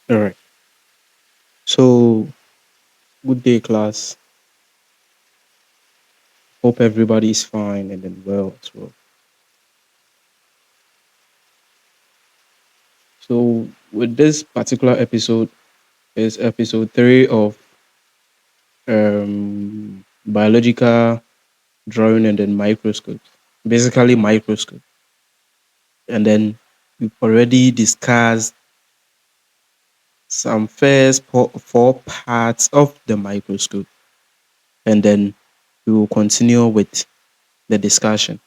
All right. So, good day, class. Hope everybody is fine and then well as well. So, with this particular episode, is episode 3 of biological drawing and then microscope. Basically, microscope. And then we've already discussed some first four parts of the microscope. And then we will continue with the discussion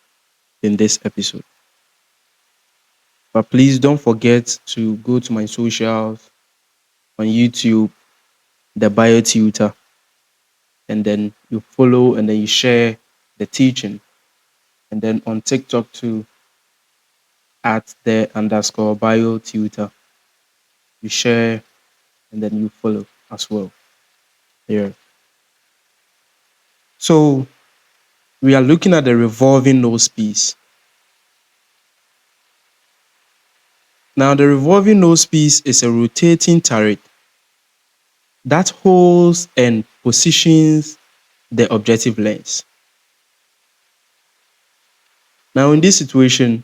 in this episode. But please don't forget to go to my socials on YouTube, the bio tutor, and then you follow and then you share the teaching. And then on TikTok too, at the underscore bio tutor, you share and then you follow as well. Yeah. So we are looking at the revolving nose piece. Now the revolving nose piece is a rotating turret that holds and positions the objective lens. Now in this situation,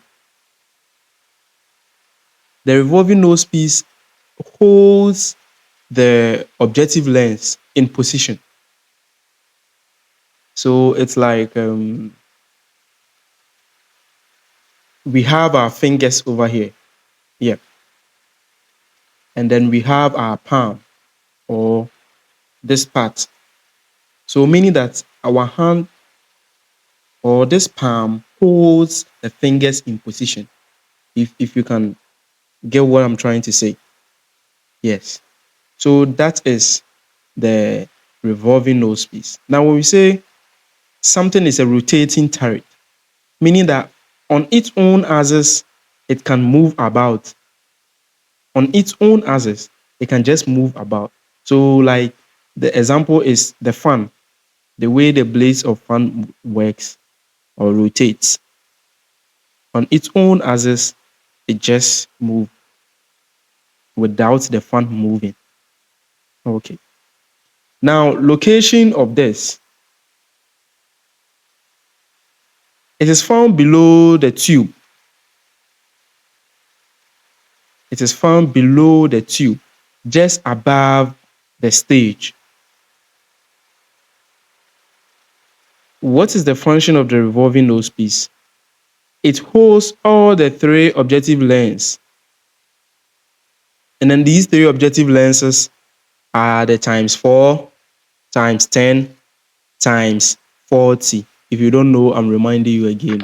the revolving nose piece holds the objective lens in position. So it's like we have our fingers over here. Yeah. And then we have our palm or this part. So meaning that our hand or this palm holds the fingers in position. If you can get what I'm trying to say. Yes. So that is the revolving nose piece. Now when we say something is a rotating turret, meaning that on its own axis, it can move about. On its own axis, it can just move about. So, like the example is the fan, the way the blades of fan works or rotates. On its own axis, it just moves without the fan moving. Okay. Now, location of this. It is found below the tube. It is found below the tube, just above the stage. What is the function of the revolving nose piece? It holds all the three objective lenses. And then these three objective lenses are the times 4, times 10, times 40. If you don't know, I'm reminding you again.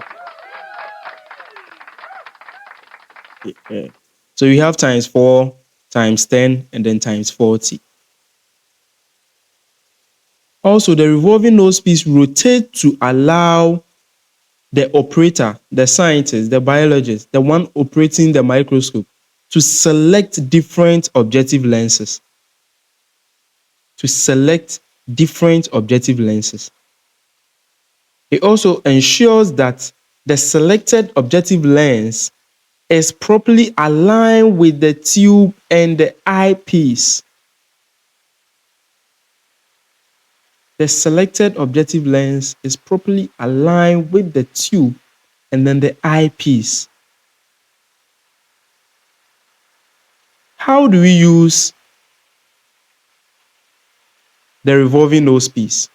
Yeah. So you have times 4, times 10, and then times 40. Also, the revolving nose piece rotates to allow the operator, the scientist, the biologist, the one operating the microscope, to select different objective lenses. To select different objective lenses. It also ensures that the selected objective lens is properly aligned with the tube and the eyepiece. The selected objective lens is properly aligned with the tube and then the eyepiece. How do we use the revolving nose piece?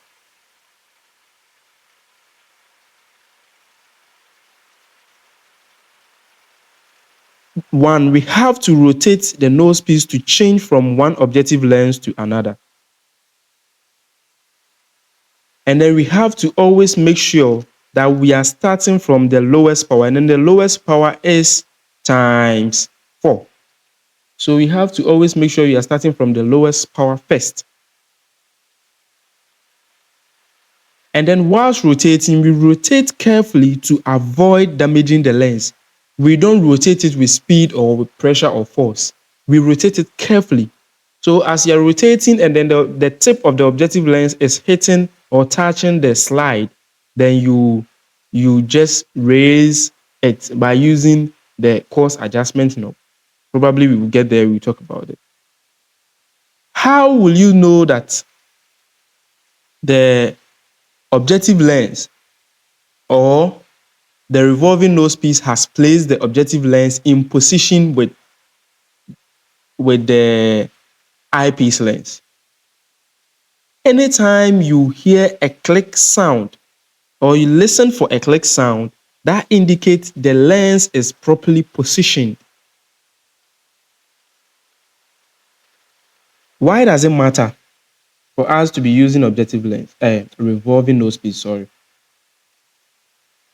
One, we have to rotate the nose piece to change from one objective lens to another. And then we have to always make sure that we are starting from the lowest power. And then the lowest power is times 4. So we have to always make sure you are starting from the lowest power first. And then whilst rotating, we rotate carefully to avoid damaging the lens. We don't rotate it with speed or with pressure or force. We rotate it carefully. So as you're rotating and then the tip of the objective lens is hitting or touching the slide, then you just raise it by using the coarse adjustment knob. Probably we will get there, we'll talk about it. How will you know that the objective lens or the revolving nose piece has placed the objective lens in position with the eyepiece lens? Anytime you hear a click sound or you listen for a click sound, that indicates the lens is properly positioned. Why does it matter for us to be using objective lens, revolving nose piece, sorry?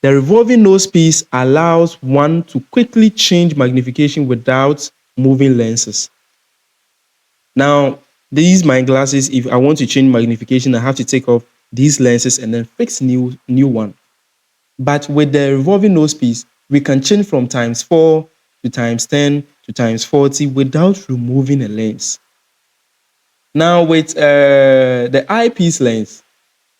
The revolving nose piece allows one to quickly change magnification without moving lenses. Now, these my glasses, if I want to change magnification, I have to take off these lenses and then fix new one. But with the revolving nose piece, we can change from ×4 to ×10 to ×40 without removing a lens. Now with the eyepiece lens,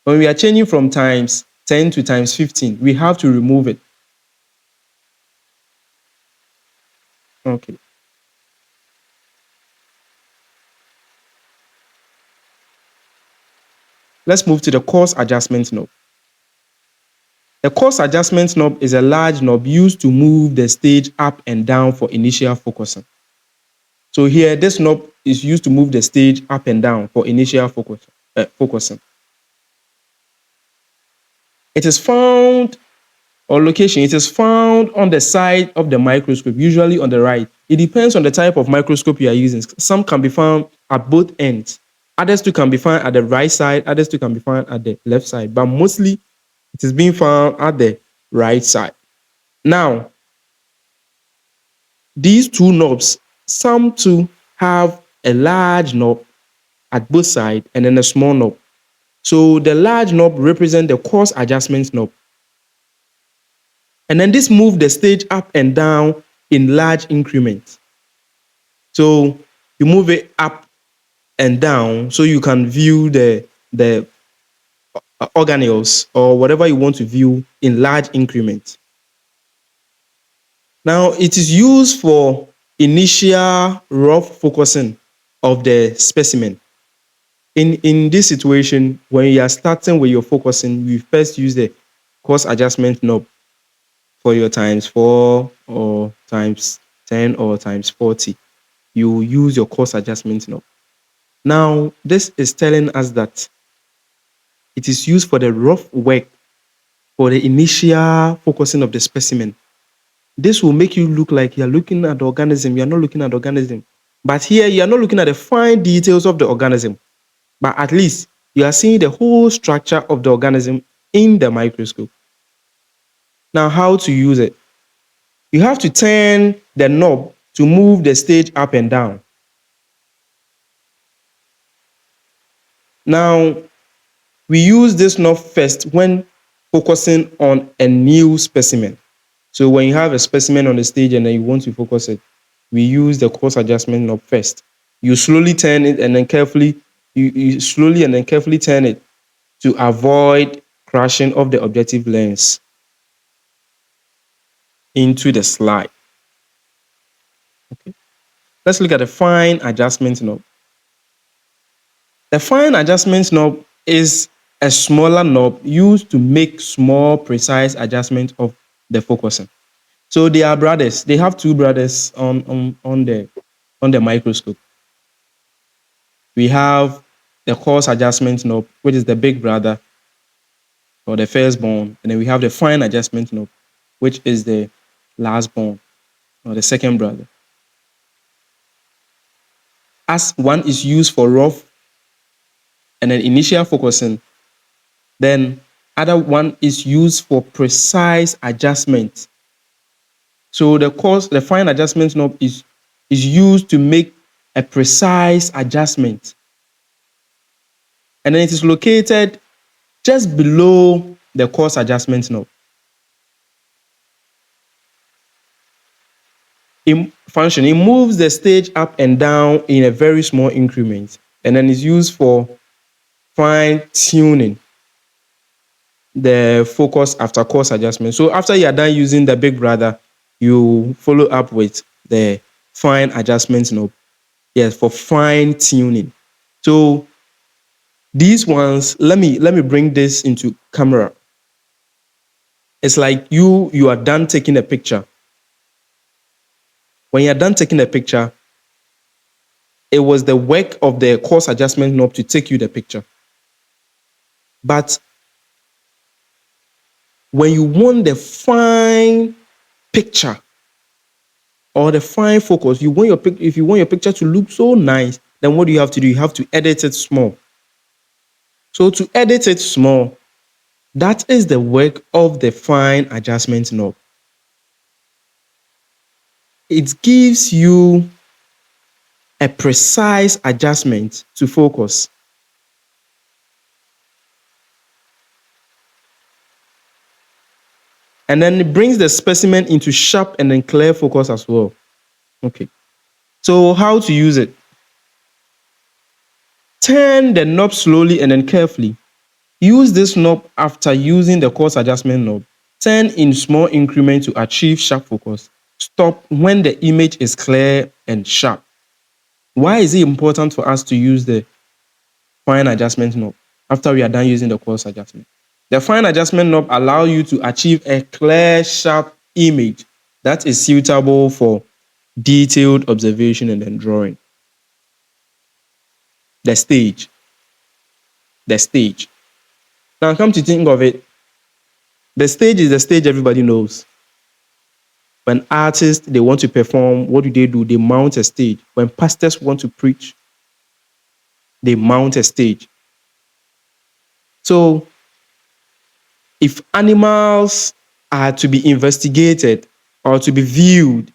when we are changing from ×10 to ×15, we have to remove it. Okay. Let's move to the coarse adjustment knob. The coarse adjustment knob is a large knob used to move the stage up and down for initial focusing. So here, this knob is used to move the stage up and down for initial focusing. It is found, or location, it is found on the side of the microscope, usually on the right. It depends on the type of microscope you are using. Some can be found at both ends. Others too can be found at the right side. Others too can be found at the left side. But mostly, it is being found at the right side. Now, these two knobs, some too have a large knob at both sides and then a small knob. So the large knob represents the coarse adjustment knob. And then this moves the stage up and down in large increments. So you move it up and down so you can view the organelles or whatever you want to view in large increments. Now, it is used for initial rough focusing of the specimen. In this situation, when you are starting with your focusing, you first use the coarse adjustment knob for your ×4 or ×10 or ×40. You use your coarse adjustment knob. Now, this is telling us that it is used for the rough work, for the initial focusing of the specimen. This will make you look like you're looking at the organism. You're not looking at the organism. But here, you're not looking at the fine details of the organism. But at least you are seeing the whole structure of the organism in the microscope. Now, how to use it? You have to turn the knob to move the stage up and down. Now, we use this knob first when focusing on a new specimen. So when you have a specimen on the stage and then you want to focus it, we use the coarse adjustment knob first. You slowly turn it and then carefully, you slowly and then carefully turn it to avoid crashing of the objective lens into the slide. Okay. Let's look at the fine adjustment knob. The fine adjustment knob is a smaller knob used to make small, precise adjustment of the focusing. So they are brothers. They have two brothers on the microscope. We have the coarse adjustment knob, which is the big brother or the firstborn, and then we have the fine adjustment knob, which is the lastborn or the second brother. As one is used for rough and then initial focusing, then other one is used for precise adjustment. So the fine adjustment knob is used to make a precise adjustment. And then it is located just below the coarse adjustment knob. In function, it moves the stage up and down in a very small increment, and then is used for fine tuning the focus after coarse adjustment. So after you are done using the big brother, you follow up with the fine adjustment knob. Yes, for fine tuning. So these ones, let me bring this into camera. It's like you are done taking a picture. When you're done taking a picture, it was the work of the coarse adjustment knob to take you the picture. But when you want the fine picture or the fine focus, if you want your picture to look so nice, then what do you have to do? You have to edit it small. So to edit it small, that is the work of the fine adjustment knob. It gives you a precise adjustment to focus. And then it brings the specimen into sharp and then clear focus as well. Okay. So how to use it? Turn the knob slowly and then carefully. Use this knob after using the coarse adjustment knob. Turn in small increments to achieve sharp focus. Stop when the image is clear and sharp. Why is it important for us to use the fine adjustment knob after we are done using the coarse adjustment? The fine adjustment knob allows you to achieve a clear, sharp image that is suitable for detailed observation and then drawing. The stage. Now, come to think of it, the stage is the stage everybody knows. When artists, they want to perform, what do? They mount a stage. When pastors want to preach, they mount a stage. So, if animals are to be investigated or to be viewed,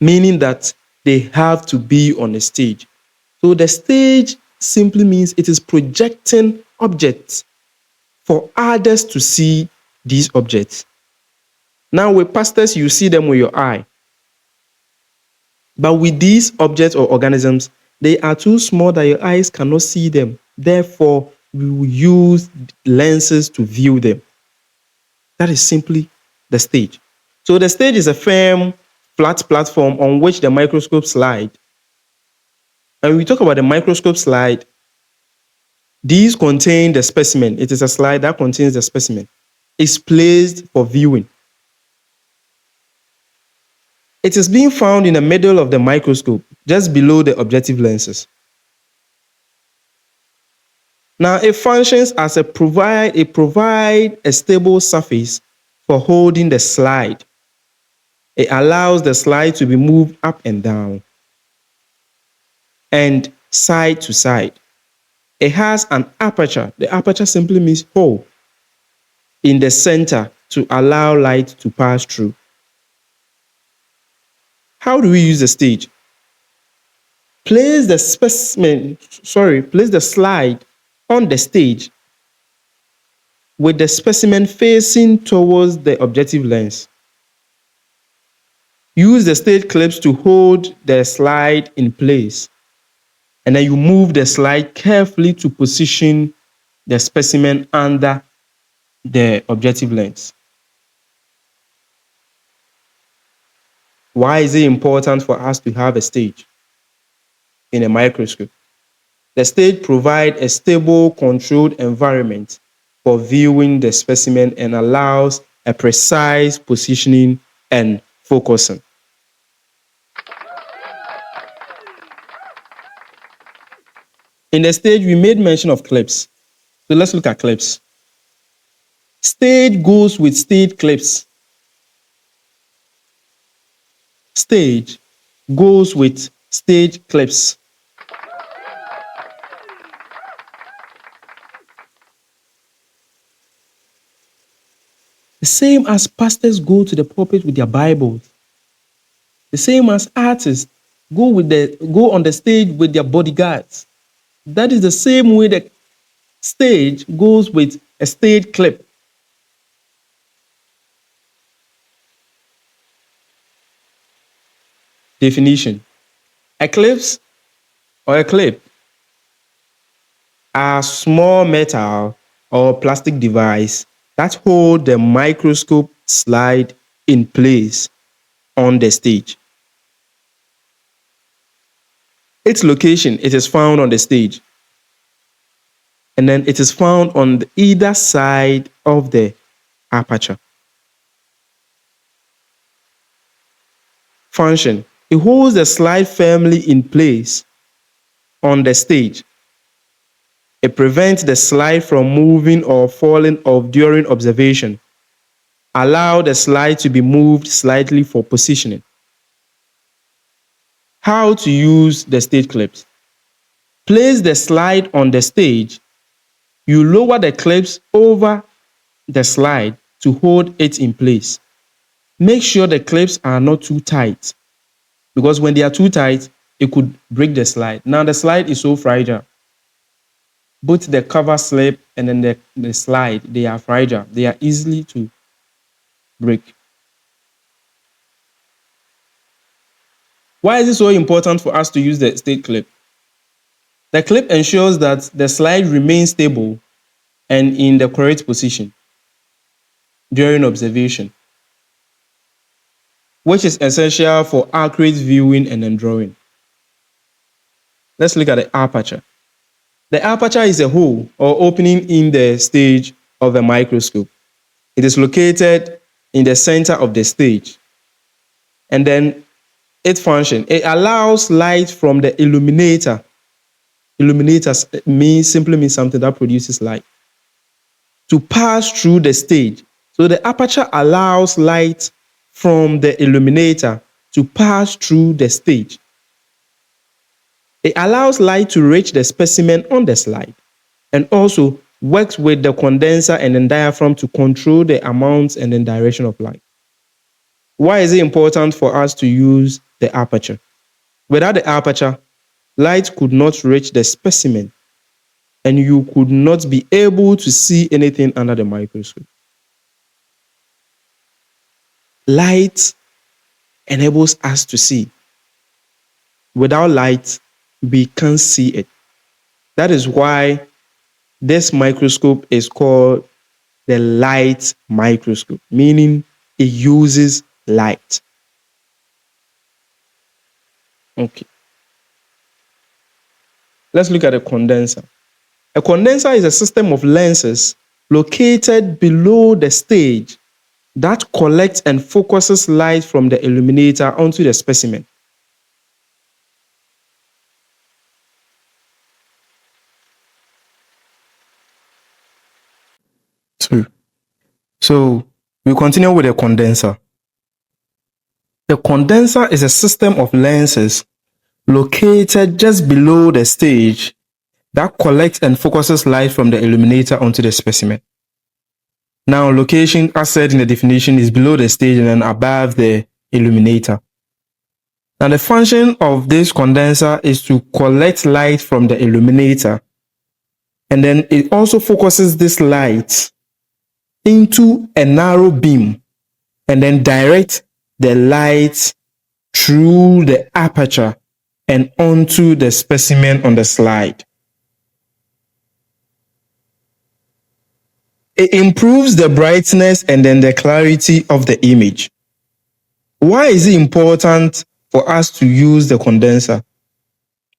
meaning that they have to be on a stage. So the stage simply means it is projecting objects for others to see these objects. Now with pastors, you see them with your eye. But with these objects or organisms, they are too small that your eyes cannot see them. Therefore, we will use lenses to view them. That is simply the stage. So the stage is a firm, flat platform on which the microscope slides. And when we talk about the microscope slide, these contain the specimen. It is a slide that contains the specimen. It's placed for viewing. It is being found in the middle of the microscope, just below the objective lenses. Now, it functions as it provides a stable surface for holding the slide. It allows the slide to be moved up and down and side to side. It has an aperture. The aperture simply means hole in the center to allow light to pass through. How do we use the stage? Place the slide on the stage with the specimen facing towards the objective lens. Use the stage clips to hold the slide in place. And then you move the slide carefully to position the specimen under the objective lens. Why is it important for us to have a stage in a microscope? The stage provides a stable, controlled environment for viewing the specimen and allows a precise positioning and focusing. In the stage, we made mention of clips. So let's look at clips. Stage goes with stage clips. Stage goes with stage clips. The same as pastors go to the pulpit with their Bibles. The same as artists go on the stage with their bodyguards. That is the same way the stage goes with a stage clip. Definition. A clips or a clip are small metal or plastic device that hold the microscope slide in place on the stage. its location, it is found on the stage. And then it is found on either side of the aperture. Function. It holds the slide firmly in place on the stage. It prevents the slide from moving or falling off during observation. Allow the slide to be moved slightly for positioning. How to use the stage clips. Place the slide on the stage. You lower the clips over the slide to hold it in place. Make sure the clips are not too tight, because when they are too tight, it could break the slide. Now the slide is so fragile. Both the cover slip and then the slide, they are fragile. They are easily to break. Why is it so important for us to use the stage clip? The clip ensures that the slide remains stable and in the correct position during observation, which is essential for accurate viewing and then drawing. Let's look at the aperture. The aperture is a hole or opening in the stage of a microscope. It is located in the center of the stage. And then its function, it allows light from the illuminator. Illuminators simply means something that produces light, to pass through the stage. So the aperture allows light from the illuminator to pass through the stage. It allows light to reach the specimen on the slide, and also works with the condenser and then diaphragm to control the amount and then direction of light. Why is it important for us to use the aperture? Without the aperture, light could not reach the specimen, and you could not be able to see anything under the microscope. Light enables us to see. Without light, we can't see it. That is why this microscope is called the light microscope, meaning it uses light. Okay. Let's look at a condenser. A condenser is a system of lenses located below the stage that collects and focuses light from the illuminator onto the specimen. So we continue with the condenser. The condenser is a system of lenses located just below the stage that collects and focuses light from the illuminator onto the specimen. Now, location, as said in the definition, is below the stage and then above the illuminator. Now, the function of this condenser is to collect light from the illuminator, and then it also focuses this light into a narrow beam and then direct the light through the aperture and onto the specimen on the slide. It improves the brightness and then the clarity of the image. Why is it important for us to use the condenser,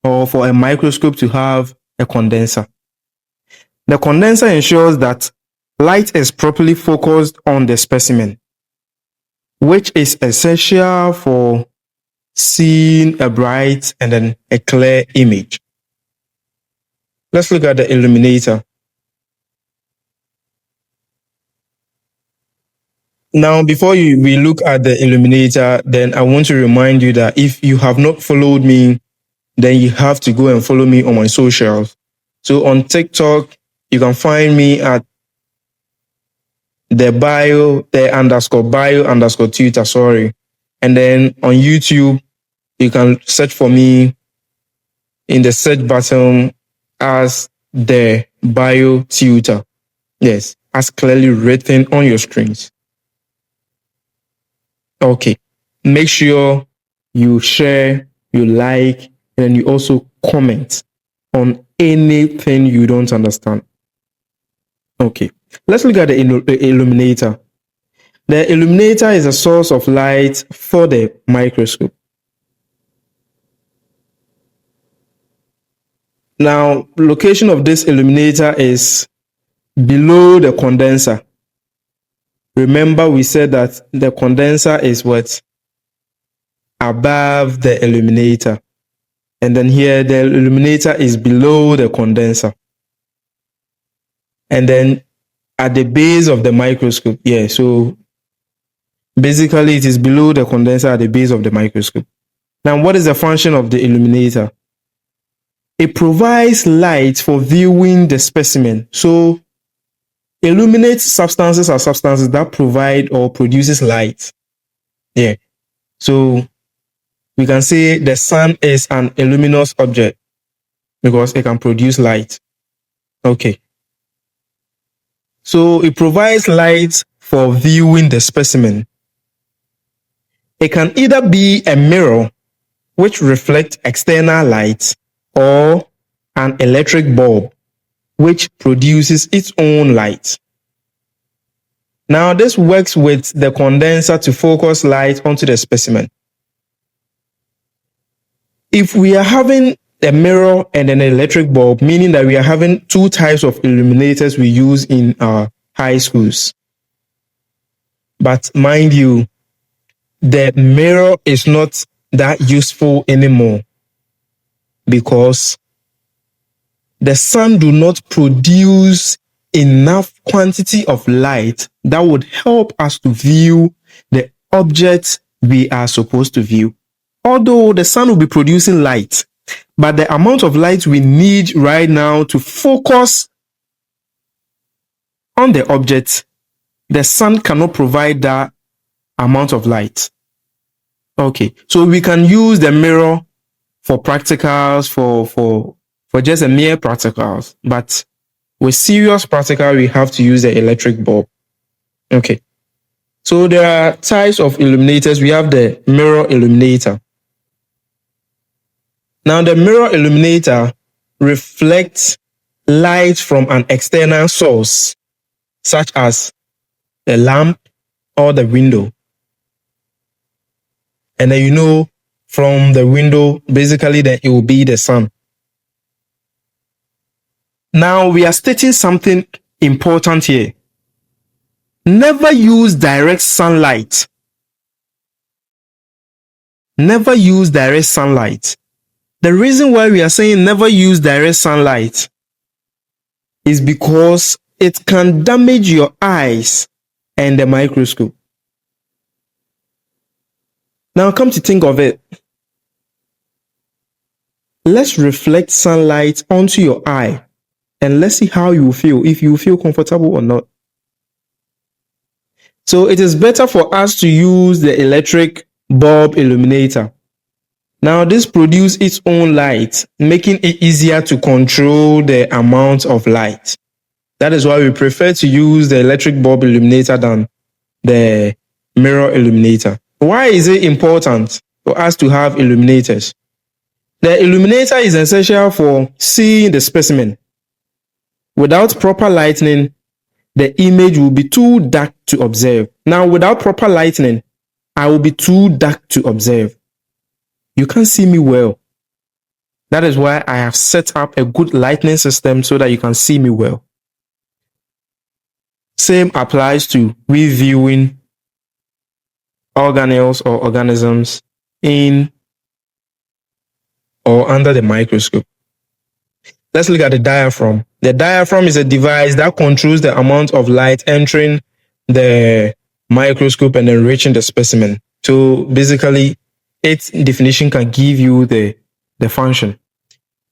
or for a microscope to have a condenser? The condenser ensures that light is properly focused on the specimen, which is essential for seeing a bright and then a clear image. Let's look at the illuminator. Now, before we look at the illuminator, then I want to remind you that if you have not followed me, then you have to go and follow me on my socials. So on TikTok, you can find me at the bio_tutor, sorry. And then on YouTube, you can search for me in the search button as the bio tutor. Yes, as clearly written on your screens. Okay. Make sure you share, you like, and you also comment on anything you don't understand. Okay. Let's look at the illuminator. The illuminator is a source of light for the microscope. Now, location of this illuminator is below the condenser. Remember, we said that the condenser is what? Above the illuminator. And then here, the illuminator is below the condenser. And then at the base of the microscope, yeah, so basically it is below the condenser at the base of the microscope. Now, what is the function of the illuminator? It provides light for viewing the specimen. So, illuminate substances are substances that provide or produces light. Yeah. So, we can say the sun is an illuminous object because it can produce light. Okay. So, it provides light for viewing the specimen. It can either be a mirror which reflects external light or an electric bulb which produces its own light. Now, this works with the condenser to focus light onto the specimen. If we are having a mirror and an electric bulb, meaning that we are having two types of illuminators we use in our high schools. But mind you, the mirror is not that useful anymore because the sun do not produce enough quantity of light that would help us to view the objects we are supposed to view. Although the sun will be producing light, but the amount of light we need right now to focus on the object, the sun cannot provide that amount of light. Okay, so we can use the mirror for practicals, for just a mere practicals, but with serious practical, we have to use the electric bulb. Okay, so there are types of illuminators. We have the mirror illuminator. Now, the mirror illuminator reflects light from an external source, such as the lamp or the window. And then from the window, basically then it will be the sun. Now, we are stating something important here. Never use direct sunlight. Never use direct sunlight. The reason why we are saying never use direct sunlight is because it can damage your eyes and the microscope. Now, come to think of it, let's reflect sunlight onto your eye and let's see how you feel, if you feel comfortable or not. So it is better for us to use the electric bulb illuminator. Now, this produces its own light, making it easier to control the amount of light. That is why we prefer to use the electric bulb illuminator than the mirror illuminator. Why is it important for us to have illuminators? The illuminator is essential for seeing the specimen. Without proper lighting, the image will be too dark to observe. Now, without proper lighting, I will be too dark to observe. You can't see me well. That is why I have set up a good lighting system so that you can see me well. Same applies to reviewing organelles or organisms in or under the microscope. Let's look at the diaphragm. The diaphragm is a device that controls the amount of light entering the microscope and then reaching the specimen. So basically, its definition can give you the function.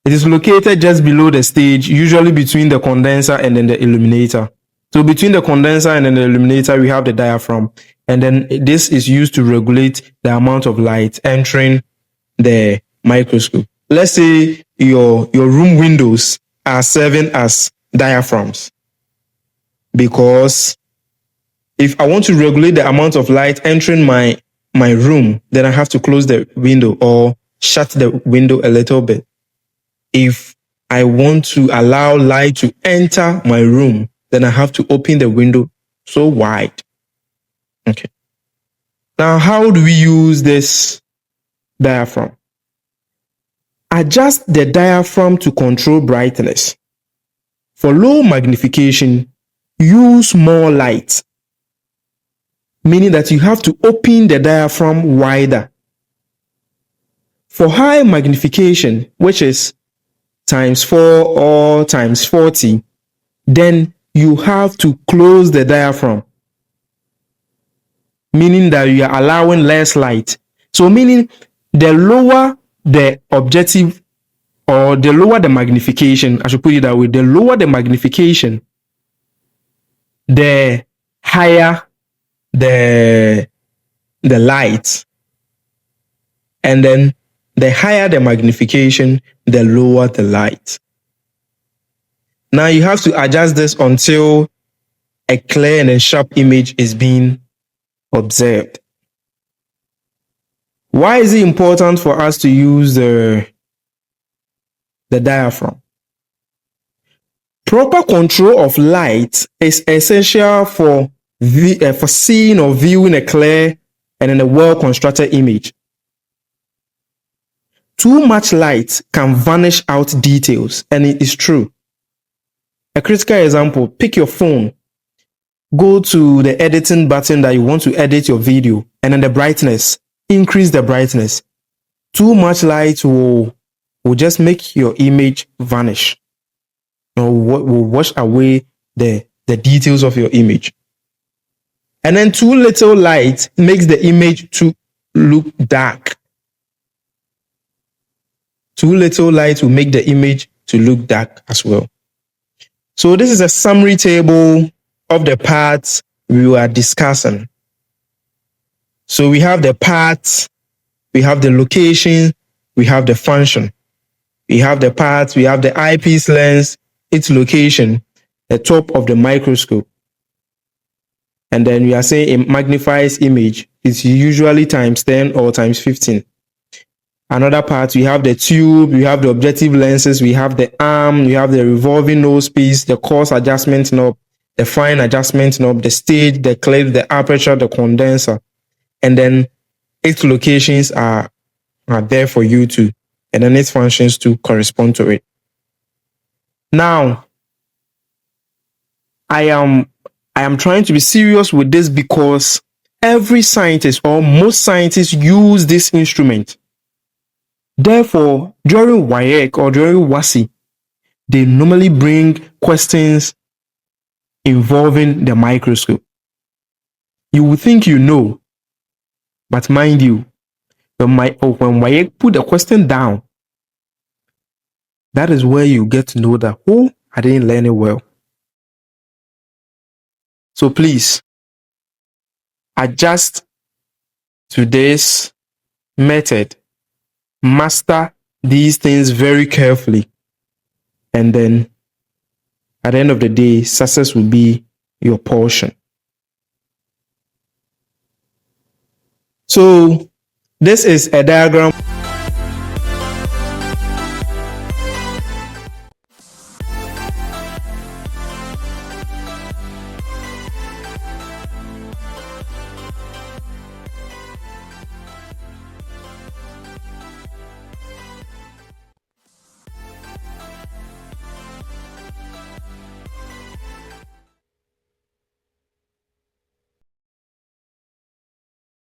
It is located just below the stage, usually between the condenser and then the illuminator. So between the condenser and then the illuminator, we have the diaphragm. And then this is used to regulate the amount of light entering the microscope. Let's say your room windows are serving as diaphragms. Because if I want to regulate the amount of light entering my room, then I have to close the window or shut the window a little bit. If I want to allow light to enter my room, then I have to open the window so wide. Okay. Now, how do we use this diaphragm? Adjust the diaphragm to control brightness. For low magnification, use more light, meaning that you have to open the diaphragm wider. For high magnification, which is times 4 or times 40, then you have to close the diaphragm, meaning that you are allowing less light. So meaning the lower the objective, or the lower the magnification, I should put it that way, the lower the magnification, the higher the light, and then the higher the magnification, the lower the light. Now you have to adjust this until a clear and a sharp image is being observed. Why is it important for us to use the diaphragm? Proper control of light is essential for seeing or viewing a clear and in a well-constructed image. Too much light can vanish out details, and it is true. A critical example, pick your phone, go to the editing button that you want to edit your video, and then the brightness, increase the brightness. Too much light will just make your image vanish, or will wash away the details of your image. And then too little light makes the image to look dark. Too little light will make the image to look dark as well. So this is a summary table of the parts we were discussing. So we have the parts, we have the location, we have the function. We have the parts, we have the eyepiece lens, its location, the top of the microscope. And then we are saying a magnifies image is usually times 10 or times 15. Another part, we have the tube, we have the objective lenses, we have the arm, we have the revolving nose piece, the coarse adjustment knob, the fine adjustment knob, the stage, the clip, the aperture, the condenser. And then its locations are there for you to, and then its functions to correspond to it. Now, I am trying to be serious with this because every scientist or most scientists use this instrument. Therefore, during WAEC or during WASI, they normally bring questions involving the microscope. You would think you know, but mind you, when WAEC put the question down, that is where you get to know that, oh, I didn't learn it well. So please, adjust to this method. Master these things very carefully. And then, at the end of the day, success will be your portion. So, this is a diagram